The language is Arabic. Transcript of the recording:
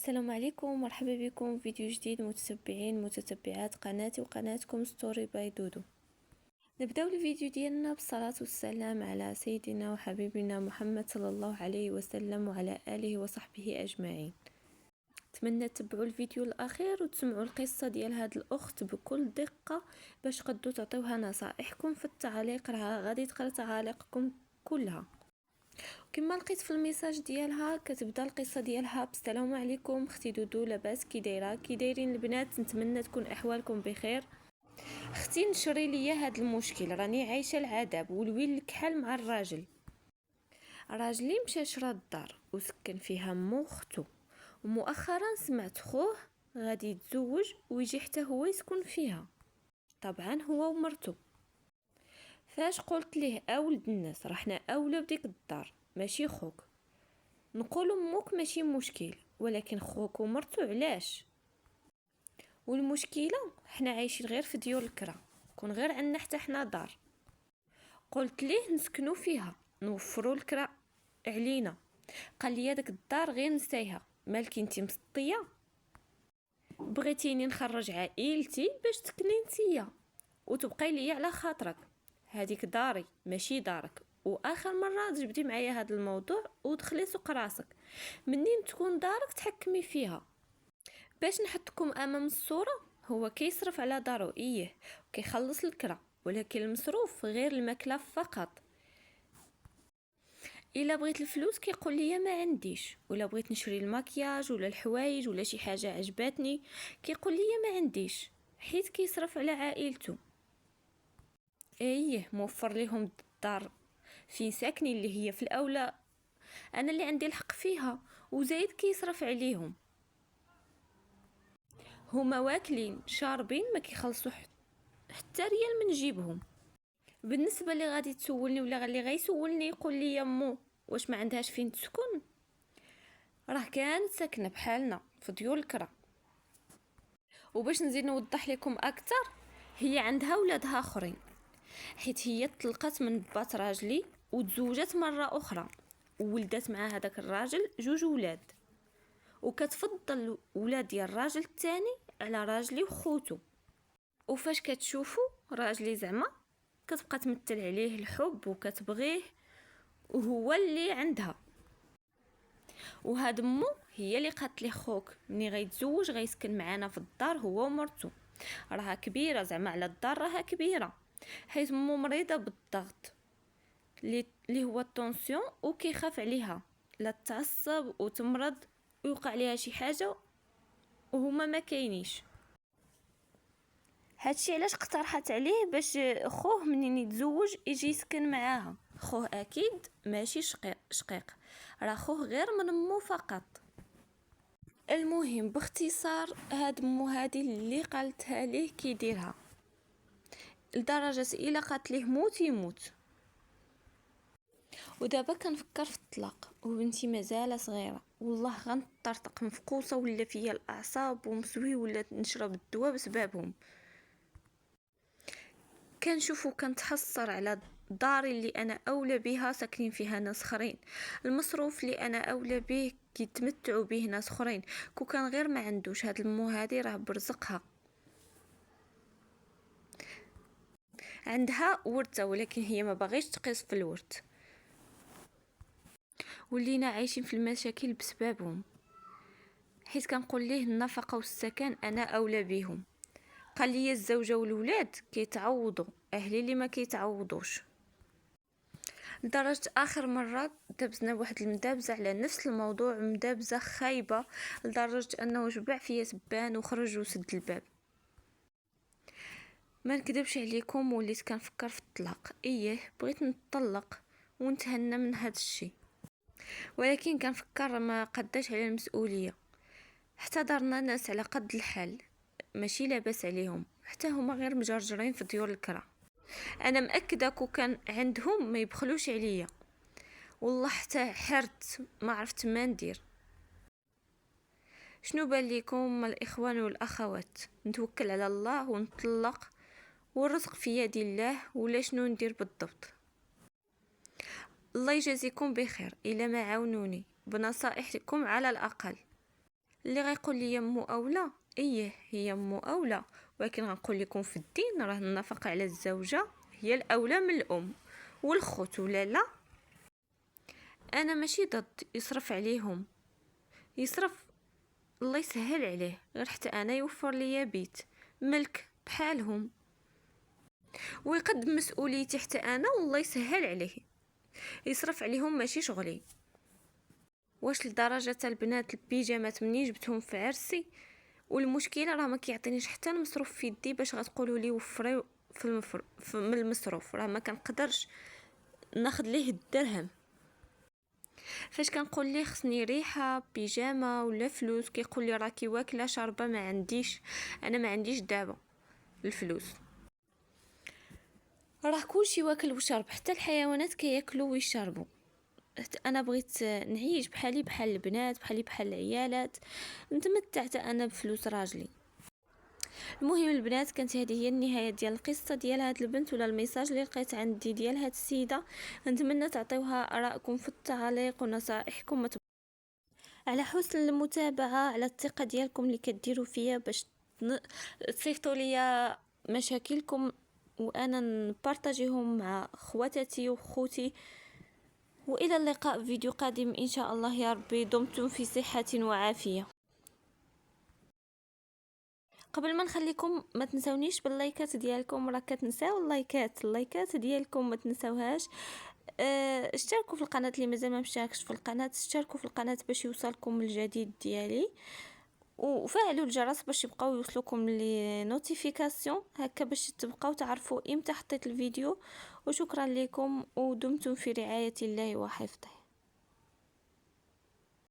السلام عليكم، مرحبا بكم في فيديو جديد متتبعين متتبعات قناتي وقناتكم ستوري باي دودو. نبداو الفيديو ديالنا بالصلاه والسلام على سيدنا وحبيبنا محمد صلى الله عليه وسلم وعلى اله وصحبه اجمعين. نتمنى تتبعوا الفيديو الاخير وتسمعوا القصه ديال هاد الاخت بكل دقه باش قدو تعطيوها نصائحكم في التعليق، راه غادي تقرا تعاليقكم كلها. كما لقيت في الميساج ديالها كتبدا القصه ديالها: السلام عليكم اختي دودو، لاباس؟ كي دايره؟ كي دايرين البنات؟ نتمنى تكون احوالكم بخير. اختي نشري ليا هاد المشكل، راني عايشه العذاب والويل الكحل مع الراجل. راجلي مشى شرا الدار وسكن فيها مو اختو، ومؤخرا سمعت خوه غادي يتزوج ويجي حتى هو يسكن فيها، طبعا هو ومرته. فاش قلت ليه اولد الناس راه حنا اولى بديك الدار ماشي خوك، نقول امك ماشي مشكل، ولكن خوك ومرتو علاش؟ والمشكله حنا عايشين غير في ديول الكرا، كون غير عندنا حتى حنا دار. قلت ليه نسكنوا فيها نوفروا الكرا علينا، قال لي داك الدار غير نسايها، مالك انتي مسطيه؟ بغيتيني نخرج عائلتي باش تسكني نتيا وتبقاي لي على خاطرك، هذيك داري ماشي دارك، واخر مره تجبدي معايا هذا الموضوع ودخلي سوق راسك. منين تكون دارك تحكمي فيها. باش نحطكم امام الصوره، هو كيصرف على دارو ايه وكيخلص الكرا، ولكن المصروف غير الماكله فقط. الا بغيت الفلوس كيقول لي ما عنديش، ولا بغيت نشري الماكياج ولا الحوايج ولا شي حاجه عجباتني كيقول لي ما عنديش، حيت كيصرف على عائلته. ايه موفر لهم الدار فين ساكنين اللي هي في الاولى انا اللي عندي الحق فيها، وزايد كيصرف عليهم. هما واكلين شاربين ما كيخلصوا حتى ريال من جيبهم. بالنسبه اللي غادي تسولني ولا اللي غيسولني يقول لي يمو واش ما عندهاش فين تسكن، راه كانت ساكنه بحالنا في ديول الكرا. وباش نزيد نوضح لكم اكثر، هي عندها ولادها اخرين، حيت هي طلقت من بات راجلي وتزوجت مره اخرى وولدت مع هذاك الراجل جوج ولاد، وكتفضل ولاد ديال الراجل الثاني على راجلي وخوتو. وفاش كتشوفوا راجلي زعما كتبقى تمثل عليه الحب وكتبغيه، وهو اللي عندها. وهاد مو هي اللي قالت لي خوك ملي غيتزوج غيسكن معانا في الدار هو ومرتو، راها كبيره زعما على الدار، راها كبيره، حيت مو مريضه بالضغط اللي هو الطونسيون، وكيخاف عليها لا تعصب وتمرض ويوقع ليها شي حاجه وهما ما كاينيش. هادشي علاش اقترحت عليه باش خوه منين يتزوج يجي يسكن معاها. خوه اكيد ماشي شقيق، راه خوه غير من مو فقط. المهم باختصار، هاد مو هادي اللي قالتها ليه كيديرها، لدرجه الا قالت ليه موت يموت. ودابا كنفكر في الطلاق وبنتي مازال صغيره، والله غنطرطق مفقوسه ولا فيا الاعصاب ومسوي ولا نشرب الدواء بسببهم. كنشوف وكنتحسر على داري اللي انا اولى بها ساكنين فيها ناس اخرين، المصروف اللي انا اولى به كيتمتعوا به ناس اخرين، كو كان غير ما عندوش. هاد المو هادي راه برزقها، عندها ورثه ولكن هي ما باغيش تقيس في الورث. ولينا عايشين في المشاكل بسببهم، حيت كنقول ليه النفقه والسكن انا اولى بهم. قال لي الزوجه والولاد كيتعوضوا، اهلي اللي ما كيتعوضوش. لدرجه اخر مره دبزنا واحد المدابزه على نفس الموضوع، مدابزه خايبه لدرجه انه جبع فيا سبان وخرج وسد الباب. ما نكذبش عليكم، وليت كنفكر في الطلاق. ايه بغيت نطلق ونتهنى من هذا الشيء، ولكن كنفكر ما قداش على المسؤوليه. حتى دارنا ناس على قد الحال ماشي لاباس عليهم، حتى هما غير مجرجرين في ديور الكرا. انا مأكده كو كان عندهم ما يبخلوش عليا، والله حتى حرت ما عرفت ما ندير. شنو بان ليكم الاخوان والاخوات؟ نتوكل على الله ونطلق والرزق في يد الله، ولا شنو ندير بالضبط؟ الله يجازيكم بخير الا ما عاونوني بنصائحكم على الاقل. اللي غيقول لي مو اولى، ايه هي مو اولى، ولكن غنقول لكم في الدين راه النفقه على الزوجه هي الاولى من الام والخوت، ولا لا؟ انا ماشي ضد يصرف عليهم، يصرف، الله يسهل عليه، غير حتى انا يوفر ليا بيت ملك بحالهم ويقدم مسؤوليتي حتى انا، والله يسهل عليه، يصرف عليهم ماشي شغلي. واش لدرجه البنات البيجامات مني جبتهم في عرسي، والمشكله راه ما كيعطينيش حتى المصروف في يدي باش غتقولوا لي وفري من المصروف، راه ما كنقدرش ناخذ ليه الدرهم. فاش كنقول ليه خصني ريحه بيجامه ولا فلوس، كيقول لي راكي واكله شاربه ما عنديش. انا ما عنديش دابا الفلوس، راه كلشي واكل وشرب، حتى الحيوانات كياكلوا ويشربوا. انا بغيت نعيش بحالي بحال البنات، بحالي بحال العيالات، نتمتع حتى انا بفلوس راجلي. المهم البنات، كانت هذه هي النهايه ديال القصه ديال هاد البنت ولا الميساج اللي لقيت عندي ديال هاد السيده. نتمنى تعطيوها ارائكم في التعليق ونصائحكم، على حسن المتابعه، على الثقه ديالكم اللي كديروا فيا باش تصيفطوا ليا مشاكلكم وانا نبارطاجيهم مع خواتاتي وخوتي. والى اللقاء في فيديو قادم ان شاء الله يا ربي. دمتم في صحه وعافيه. قبل ما نخليكم ما تنسونيش باللايكات ديالكم، راه كتنساو اللايكات ديالكم ما تنساوهاش. اشتركوا في القناه اللي مازال ما مشتركش في القناه، اشتركوا في القناه باش يوصلكم الجديد ديالي، وفعلوا الجرس باش يبقاو يوصلوكم لي نوتيفيكاسيون هكا باش تبقاو تعرفوا امتى حطيت الفيديو. وشكرا لكم ودمتم في رعايه الله وحفظه.